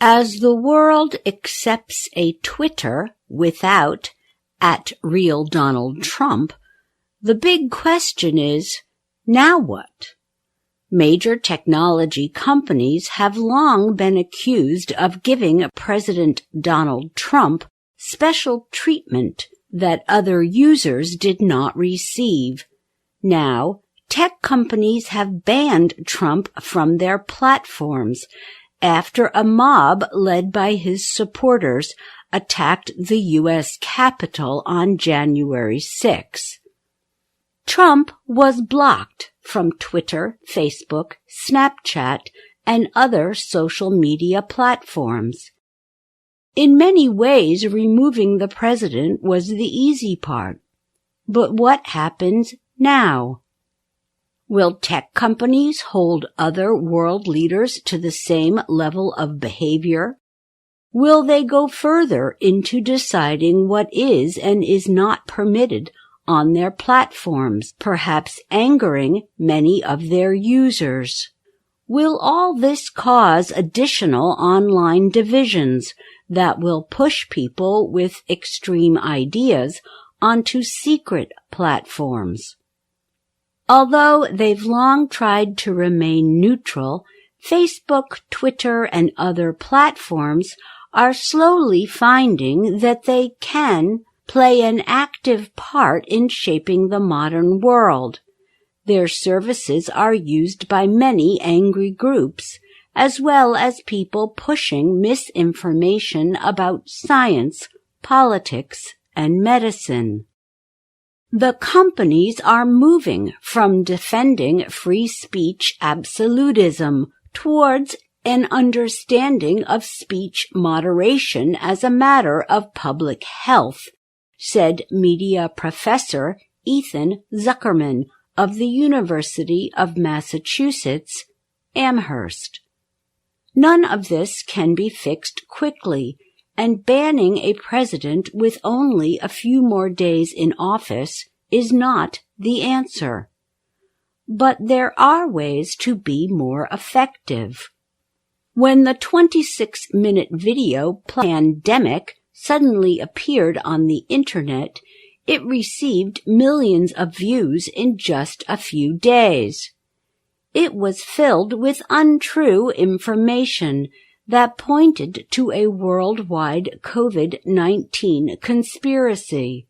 As the world accepts a Twitter without @RealDonaldTrump, the big question is, now what? Major technology companies have long been accused of giving President Donald Trump special treatment that other users did not receive. Now, tech companies have banned Trump from their platforms after a mob led by his supporters attacked the U.S. Capitol on January 6. Trump was blocked from Twitter, Facebook, Snapchat, and other social media platforms. In many ways, removing the president was the easy part. But what happens now? Will tech companies hold other world leaders to the same level of behavior? Will they go further into deciding what is and is not permitted on their platforms, perhaps angering many of their users? Will all this cause additional online divisions that will push people with extreme ideas onto secret platforms? Although they've long tried to remain neutral, Facebook, Twitter, and other platforms are slowly finding that they can play an active part in shaping the modern world. Their services are used by many angry groups, as well as people pushing misinformation about science, politics, and medicine. The companies are moving from defending free speech absolutism towards an understanding of speech moderation as a matter of public health, said media professor Ethan Zuckerman of the University of Massachusetts, Amherst. None of this can be fixed quickly, and banning a president with only a few more days in office is not the answer. But there are ways to be more effective. When the 26-minute video Pandemic suddenly appeared on the Internet, it received millions of views in just a few days. It was filled with untrue information that pointed to a worldwide COVID-19 conspiracy.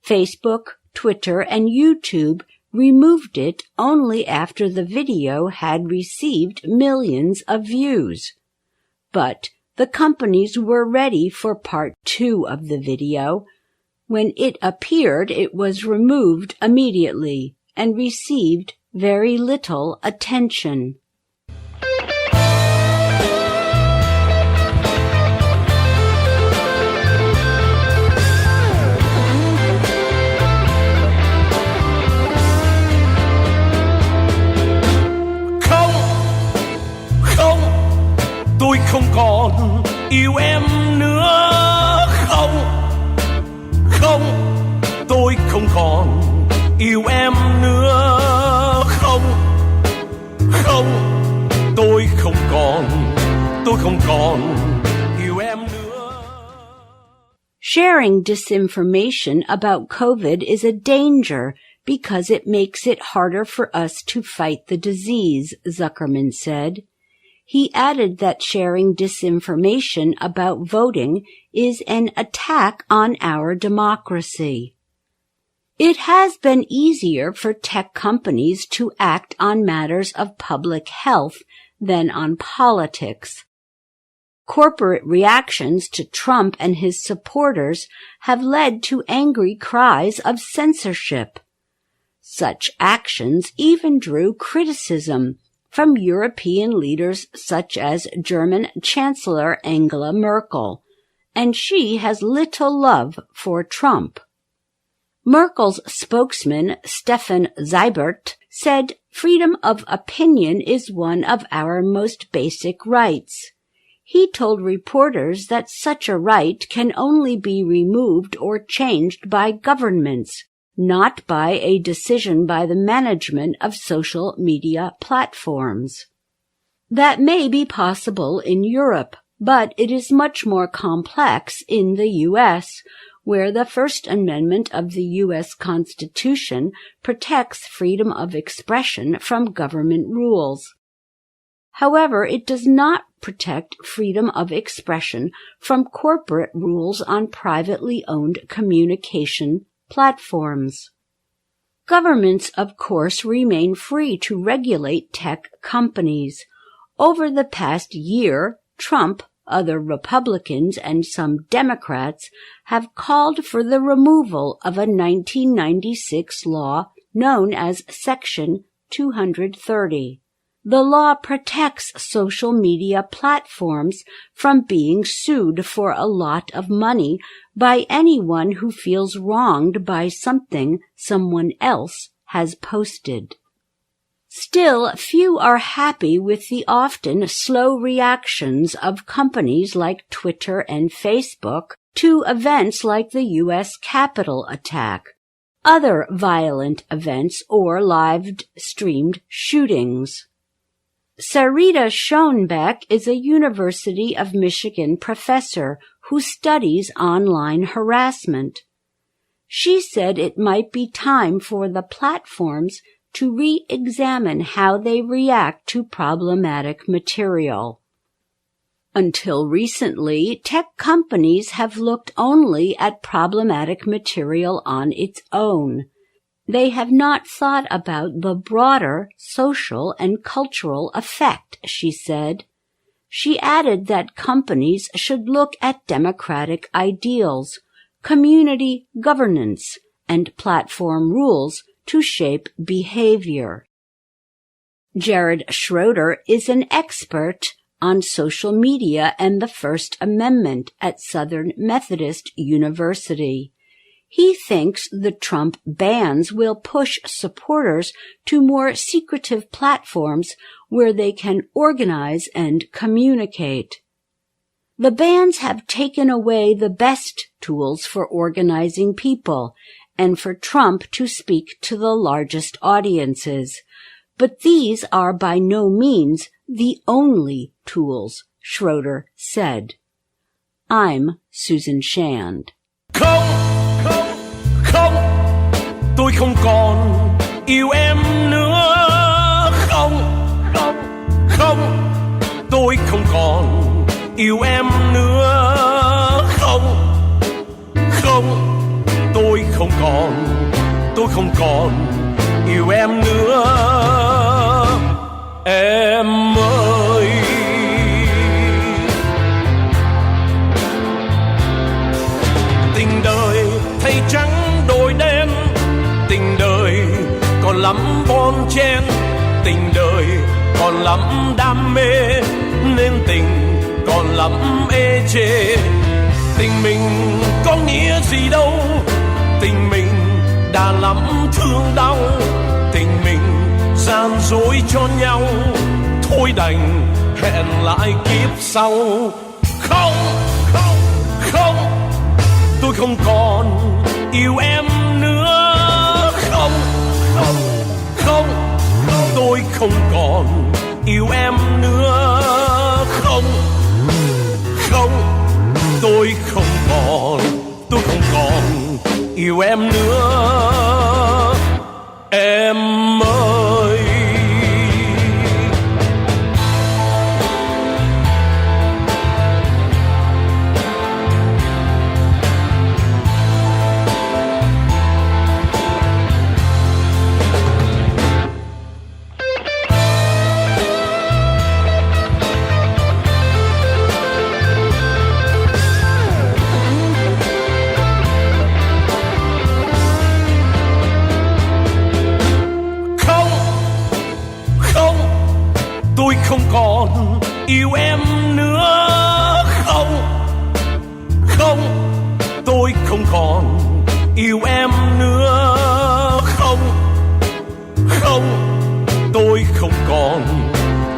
Facebook, Twitter, and YouTube removed it only after the video had received millions of views. But the companies were ready for part 2 of the video. When it appeared, it was removed immediately and received very little attention. Tôi không còn yêu em nữa. Không, tôi không còn yêu em nữa. Không, tôi không còn yêu em nữa. Sharing disinformation about COVID is a danger because it makes it harder for us to fight the disease, Zuckerman said. He added that sharing disinformation about voting is an attack on our democracy. It has been easier for tech companies to act on matters of public health than on politics. Corporate reactions to Trump and his supporters have led to angry cries of censorship. Such actions even drew criticism from European leaders such as German Chancellor Angela Merkel, and she has little love for Trump. Merkel's spokesman, Stefan Seibert, said freedom of opinion is one of our most basic rights. He told reporters that such a right can only be removed or changed by governments, not by a decision by the management of social media platforms. That may be possible in Europe, but it is much more complex in the U.S., where the First Amendment of the U.S. Constitution protects freedom of expression from government rules. However, it does not protect freedom of expression from corporate rules on privately owned communication platforms. Governments, of course, remain free to regulate tech companies. Over the past year, Trump, other Republicans, and some Democrats have called for the removal of a 1996 law known as Section 230. The law protects social media platforms from being sued for a lot of money by anyone who feels wronged by something someone else has posted. Still, few are happy with the often slow reactions of companies like Twitter and Facebook to events like the U.S. Capitol attack, other violent events, or live-streamed shootings. Sarita Schoenbeck is a University of Michigan professor who studies online harassment. She said it might be time for the platforms to re-examine how they react to problematic material. Until recently, tech companies have looked only at problematic material on its own. They have not thought about the broader social and cultural effect, she said. She added that companies should look at democratic ideals, community governance, and platform rules to shape behavior. Jared Schroeder is an expert on social media and the First Amendment at Southern Methodist University. He thinks the Trump bans will push supporters to more secretive platforms where they can organize and communicate. The bans have taken away the best tools for organizing people and for Trump to speak to the largest audiences. But these are by no means the only tools, Schroeder said. I'm Susan Shand. Tôi không còn yêu em nữa. Tôi không còn yêu em nữa. Tôi không còn yêu em nữa. Em ơi, tình đời thay trắng đổi đen, tình đời còn lắm bon chen, tình đời còn lắm đam mê, nên tình còn lắm ê chê. Tình mình có nghĩa gì đâu, tình mình đã lắm thương đau, tình mình gian dối cho nhau, thôi đành hẹn lại kiếp sau. Không, tôi không còn yêu em nữa. Tôi không còn yêu em nữa. Tôi không còn yêu em nữa. Em ơi, tôi không còn yêu em nữa. Tôi không còn yêu em nữa.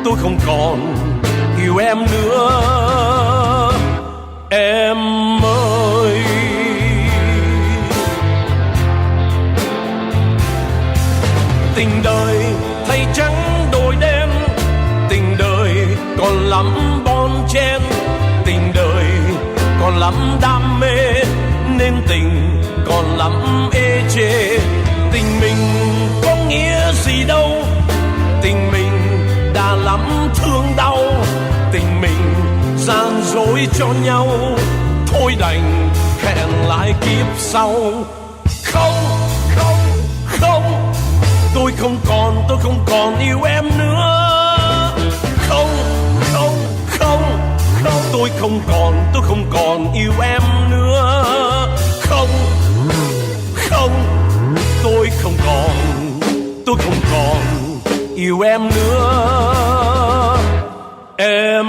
Tôi không còn yêu em nữa. Em ơi, tình đời thay trắng đổi đen, tình đời lắm đam mê, nên tình còn lắm ê chê. Tình mình có nghĩa gì đâu, tình mình đã lắm thương đau, tình mình gian dối cho nhau, thôi đành hẹn lại kiếp sau. Không, không, không, tôi không còn yêu em nữa. Không, không, không, không, tôi không còn yêu em nữa. Không, không, tôi không còn yêu em nữa. Em